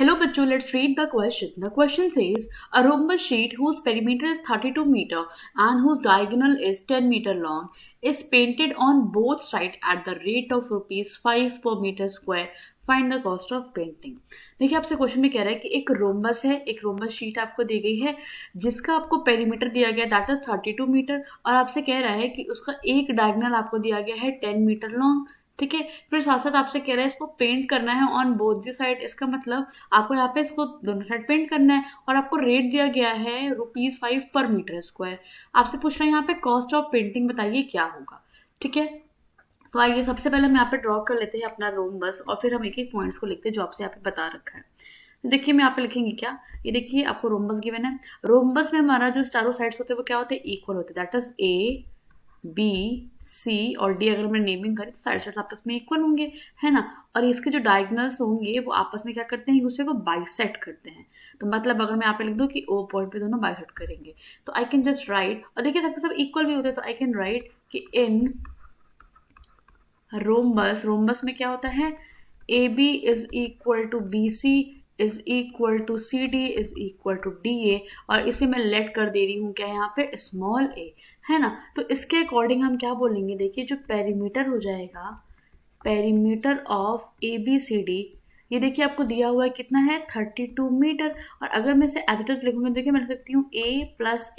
Hello बच्चों, let's read the question. The question says a rhombus sheet whose perimeter is 32 meter and whose diagonal is 10 meter long is painted on both sides at the rate of rupees 5 per meter square. Find the cost of painting. देखिए आपसे question में कह रहा है कि एक rhombus है, एक रोम्बस शीट आपको दी गई है जिसका आपको पेरीमीटर दिया गया दैट इज 32 मीटर और आपसे कह रहा है कि उसका एक डायगोनल आपको दिया गया है 10 मीटर लॉन्ग। ठीक है, फिर साथ साथ आपसे कह रहा है इसको पेंट करना है ऑन बोथ द साइड। इसका मतलब आपको यहाँ पे इसको दोनों साइड पेंट करना है और आपको रेट दिया गया है रुपीज 5 पर मीटर स्क्वायर। आपसे पूछ रहे हैं यहाँ पे कॉस्ट ऑफ पेंटिंग बताइए क्या होगा। ठीक है, तो आइए सबसे पहले हम यहाँ पे ड्रॉ कर लेते हैं अपना रोम्बस और फिर हम एक एक पॉइंट्स को लिखते हैं जो आपसे यहाँ पे बता रखा है। तो देखिए मैं यहाँ पे लिखेंगे क्या, ये देखिए आपको रोम्बस गिवन है। रोम्बस में हमारा जो चारों साइड्स होते हैं वो क्या होते हैं, इक्वल होते हैं। That is A B C और डी अगर मैं नेमिंग करें तो साइड साइड आपस में इक्वल होंगे, है ना। और इसके जो डायगोनल्स होंगे वो आपस में क्या करते हैं, एक दूसरे को बाइसेक्ट करते हैं। तो मतलब अगर मैं यहाँ पे लिख दूँ कि ओ पॉइंट पे दोनों बाइसेक्ट करेंगे तो आई कैन जस्ट राइट, और देखिए सबके सब इक्वल भी होते हैं तो आई कैन राइट कि इन रोम्बस, रोम्बस में क्या होता है, A B is equal to B C is equal to C D is equal to D A, और इसे मैं लेट कर दे रही हूँ क्या यहाँ पे, स्मॉल ए, है ना। तो इसके अकॉर्डिंग हम क्या बोलेंगे, देखिए जो पेरीमीटर हो जाएगा, perimeter of A B C D, ये देखिए आपको दिया हुआ है कितना है 32 मीटर। और अगर मैं इसे एज इट इज लिखूंगी देखिए मैं लिख सकती हूँ ए प्लस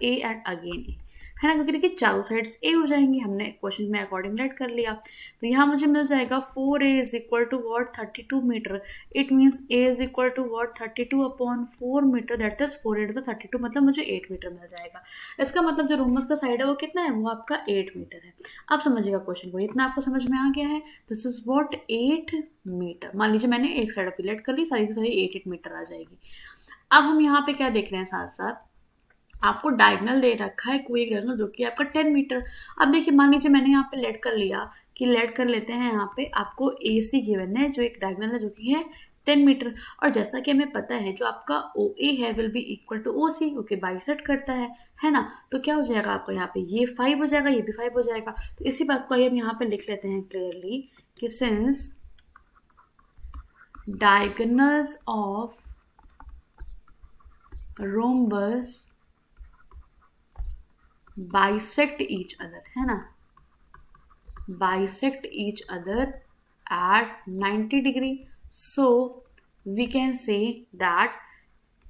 ए एंड अगेन ए, है ना, क्योंकि देखिए चारों साइड्स ए हो जाएंगी, हमने क्वेश्चन में अकॉर्डिंग लेट कर लिया। तो यहाँ मुझे मिल जाएगा 4a is equal to what 32 metre. It means a is equal to what 32 upon 4 metre, that is 4 8 32, मतलब मुझे 8 मीटर मिल जाएगा। इसका मतलब जो रोम्बस का साइड है वो कितना है, वो आपका 8 मीटर है। आप समझिएगा क्वेश्चन को, इतना आपको समझ में आ गया है। This is what 8 metre. मान लीजिए मैंने एक साइड अपिलेट कर ली, सारी की सारी 8 मीटर आ जाएगी। अब हम यहाँ पे क्या देख रहे हैं, साथ साथ आपको डायगोनल दे रखा है, कोई एक डायगोनल जो कि आपका 10 मीटर। अब देखिए मान लीजिए मैंने यहाँ पे लेट कर लिया कि लेट कर लेते हैं, यहाँ पे आपको ए सी गिवन है जो एक डायगोनल है जो कि है 10 मीटर। और जैसा कि हमें पता है जो आपका ओ ए है will be equal to O C, okay bisect करता है ना। तो क्या हो जाएगा आपको यहाँ पे, ये 5 हो जाएगा, ये भी 5 हो जाएगा। तो इसी बात को हम यहाँ पे लिख लेते हैं क्लियरली कि since diagonals of rhombus bisect each other, है ना, bisect each other at 90 degree, so we can say that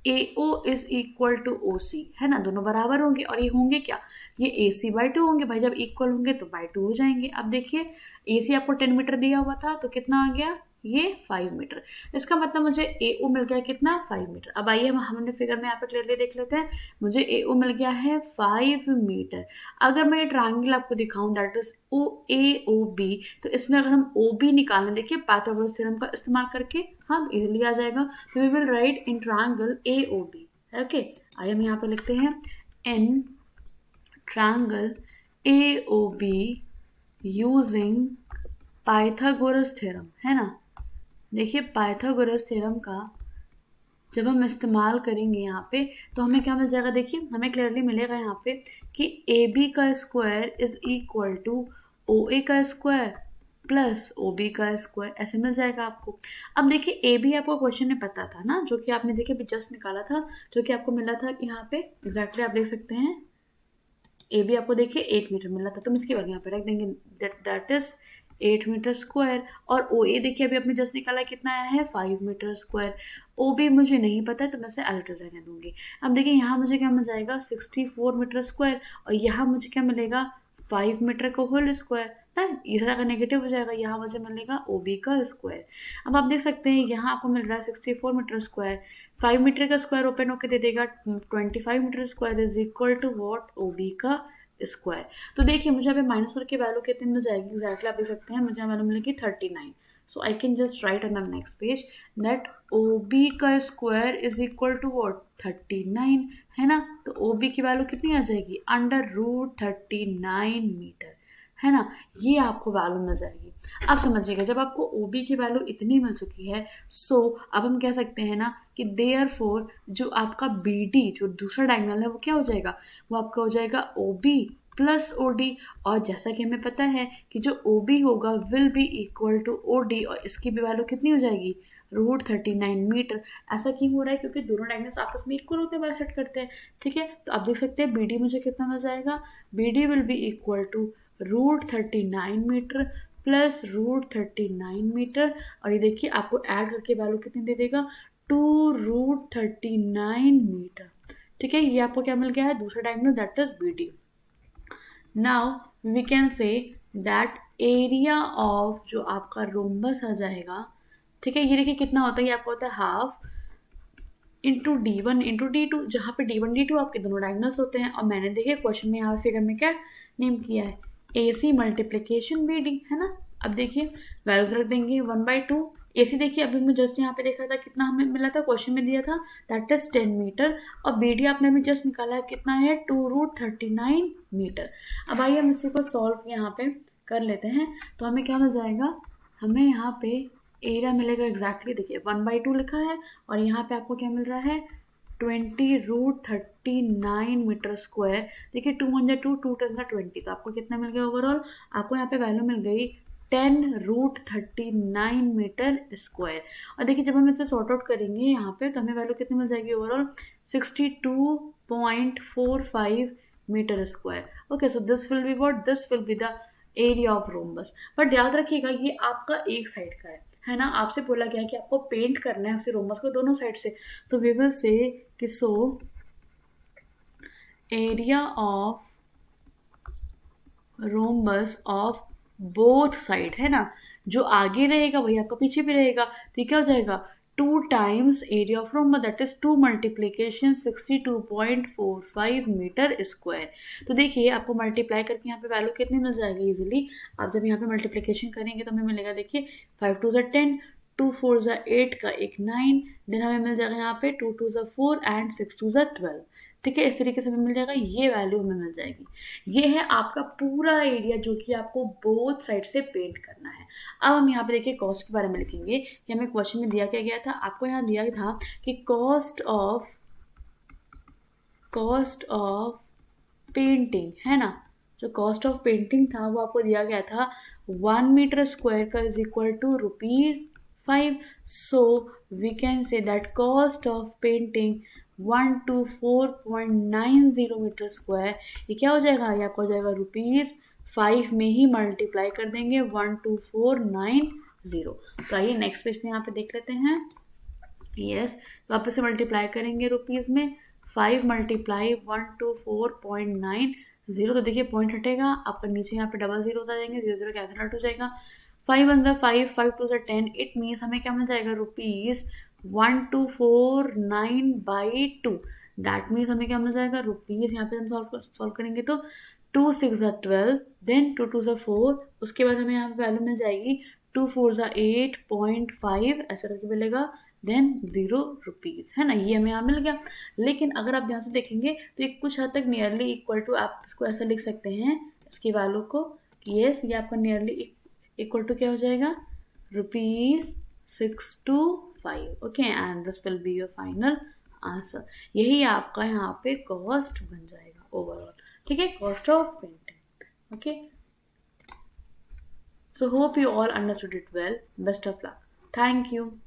AO is equal to OC, है ना, दोनों बराबर होंगे। और ये होंगे क्या, ये AC/2 होंगे भाई, जब इक्वल होंगे तो बाई 2 हो जाएंगे। अब देखिए AC आपको 10 मीटर दिया हुआ था तो कितना आ गया, ये 5 मीटर। इसका मतलब मुझे AO मिल गया कितना, 5 मीटर। अब आइए हमने फिगर में यहाँ पे क्लियरली देख लेते हैं, मुझे AO मिल गया है 5 मीटर। अगर मैं ये ट्रायंगल आपको दिखाऊं दैट इज OAOB, तो इसमें अगर हम OB निकालें, देखिए पाइथागोरस थ्योरम का इस्तेमाल करके हम इजीली आ जाएगा। तो we will write in triangle AOB। Okay, आइए हम यहाँ पे लिखते हैं in triangle AOB using Pythagoras theorem, है ना। देखिए पाइथागोरस थ्योरम का जब हम इस्तेमाल करेंगे यहाँ पे तो हमें क्या मिल जाएगा, देखिए हमें क्लियरली मिलेगा यहाँ पे कि ए बी का square is equal to O A का स्क्वायर प्लस ओ बी का स्क्वायर, ऐसे मिल जाएगा आपको। अब देखिए ए बी आपको क्वेश्चन में पता था ना, जो कि आपने देखिए अभी जस्ट निकाला था, जो कि आपको मिला था कि यहाँ पे एग्जैक्टली आप देख सकते हैं ए बी आपको देखिए 8 मीटर मिला था, तो हम इसकी वैल्यू यहाँ पे रख देंगे दैट इज 8 मीटर स्क्वायर। और ओ ए देखिए अभी आपने जस्ट निकाला कितना आया है 5 मीटर स्क्वायर। ओ बी मुझे नहीं पता है तो मैं इसे अलग रहने दूंगी। अब देखिए यहाँ मुझे क्या मिल जाएगा 64 मीटर स्क्वायर, और यहाँ मुझे क्या मिलेगा 5 मीटर का होल स्क्वायर है, इधर का नेगेटिव हो जाएगा, यहाँ मुझे मिलेगा ओ बी का स्क्वायर। अब आप देख सकते हैं यहाँ आपको मिल रहा है 64 मीटर स्क्वायर, 5 मीटर का स्क्वायर ओपन होकर दे देगा 25 metre square is equal to what, O B का स्क्वायर। तो देखिए मुझे अभी -4 की वैल्यू कितनी मिल जाएगी, एग्जैक्टली आप देख सकते हैं मुझे वैल्यू मिलेगी 39। So I can just write on the next page that O B का square is equal to what 39, है ना। तो ओ बी की वैल्यू कितनी आ जाएगी, √39 मीटर, है ना, ये आपको वैल्यू मिल जाएगी। अब समझिएगा जब आपको ओ बी की वैल्यू इतनी मिल चुकी है, सो अब हम कह सकते हैं ना कि देयरफॉर जो आपका बी डी जो दूसरा डायगोनल है वो क्या हो जाएगा, वो आपका हो जाएगा O B plus O D. और जैसा कि हमें पता है कि जो ओ बी होगा will be equal to O D, और इसकी भी वैल्यू कितनी हो जाएगी √39 मीटर। ऐसा क्यों हो रहा है? क्योंकि दोनों डायगोनल्स आपस में इक्वल होते हैं, बाइसेक्ट करते हैं। ठीक है, तो आप देख सकते हैं बी डी मुझे कितना मिल जाएगा, B D will be equal to √39 metre plus √39 metre, और ये देखिए आपको ऐड करके वैल्यू कितनी दे देगा, 2√39 मीटर। ठीक है, ये आपको क्या मिल गया है, दूसरा diagonal, that is B D. Now we can say that area of जो आपका रोम्बस आ जाएगा, ठीक है, ये देखिए कितना होता है, ये आपको होता है half into D1 into D2, जहाँ पे D1 D2 आपके दोनों डायगोनल्स होते हैं। और मैंने देखिए क्वेश्चन में यहाँ फिगर में क्या नेम किया है, AC मल्टीप्लीकेशन BD, है ना। अब देखिए वैल्यूज रख देंगे 1/2। AC देखिए अभी मैं जस्ट यहाँ पे देखा था कितना हमें मिला था, क्वेश्चन में दिया था, दैट इज 10 मीटर। और BD आपने अभी जस्ट निकाला है कितना है, 2√39 मीटर। अब आइए हम इसी को सॉल्व यहाँ पे कर लेते हैं। तो हमें क्या मिल जाएगा, हमें यहाँ पे एरिया मिलेगा एग्जैक्टली, देखिए 1/2 लिखा है, और यहाँ पे आपको क्या मिल रहा है, 20√39 मीटर स्क्वायर। देखिए 2 1 2, 2 10 20, तो आपको कितना मिल गया ओवरऑल, आपको यहाँ पे वैल्यू मिल गई 10√39 मीटर स्क्वायर। और देखिए जब हम इसे सॉर्ट आउट करेंगे यहाँ पे, तो हमें वैल्यू कितनी मिल जाएगी overall, 62.45 metre square. Okay, so this will be what, this will be the area of rhombus. But याद रखिएगा ये आपका एक साइड का है ना, आपसे बोला गया है कि आपको पेंट करना है फिर रोम्बस को दोनों साइड से। तो वी विल से कि so area of rhombus of both side, है ना, जो आगे रहेगा वही आपका पीछे भी रहेगा। तो क्या हो जाएगा, 2 times area of rhombus, that is 2 multiplication 62.45 metre square. तो देखिए आपको मल्टीप्लाई करके यहाँ पे वैल्यू कितनी मिल जाएगी इजीली। आप जब यहाँ पे मल्टीप्लीकेशन करेंगे तो हमें मिलेगा, देखिए 5 2 10, 2 4 8 का एक 9, देन हमें मिल जाएगा यहाँ पे 2 2 4 एंड 6 2 12। ठीक है, इस तरीके से हमें मिल जाएगा, ये वैल्यू हमें मिल जाएगी। ये है आपका पूरा एरिया जो कि आपको बोथ साइड से पेंट करना है। अब हम यहाँ पे देखिए कॉस्ट के बारे में लिखेंगे कि हमें क्वेश्चन में दिया क्या गया था, आपको यहाँ दिया था कि कॉस्ट ऑफ पेंटिंग, है ना, जो कॉस्ट ऑफ पेंटिंग था वो आपको दिया गया था 1 मीटर स्क्वायर का is equal to ₹5। So we can say that cost of painting 124.90 metre square, ये क्या हो जाएगा, ये आपको हो जाएगा ₹5 में ही मल्टीप्लाई कर देंगे 12490। तो आइए नेक्स्ट पेज पे यहाँ पे देख लेते हैं। यस, वापस से मल्टीप्लाई करेंगे रुपीज़ में, 5 मल्टीप्लाई 124.90, तो देखिए पॉइंट हटेगा आपका, नीचे यहाँ पे डबल जीरो आ जाएंगे, 0 0 कैंसिल आउट हो जाएगा। 5 1 5, 5 2 10, इट मीन्स हमें क्या मिल जाएगा, ₹1249/2। दैट मीन्स हमें क्या मिल जाएगा, रुपीज़, यहाँ पे हम सॉल्व करेंगे तो 2 6 12, देन 2 2 4, उसके बाद हमें यहाँ पे वैल्यू मिल जाएगी 2 4 8.5, ऐसा करके मिलेगा, देन ₹0, है ना, ये हमें यहाँ मिल गया। लेकिन अगर आप ध्यान से देखेंगे तो ये कुछ हद तक नियरली इक्वल टू, आप इसको ऐसा लिख सकते हैं इसकी वैल्यू को, यस ये आपका नियरली इक्वल टू क्या हो जाएगा, ₹625। Okay, and this will be your final answer. यही आपका यहाँ पे कॉस्ट बन जाएगा ओवरऑल। ठीक है, cost of painting. Okay, so hope you all understood it well. Best of luck. Thank you.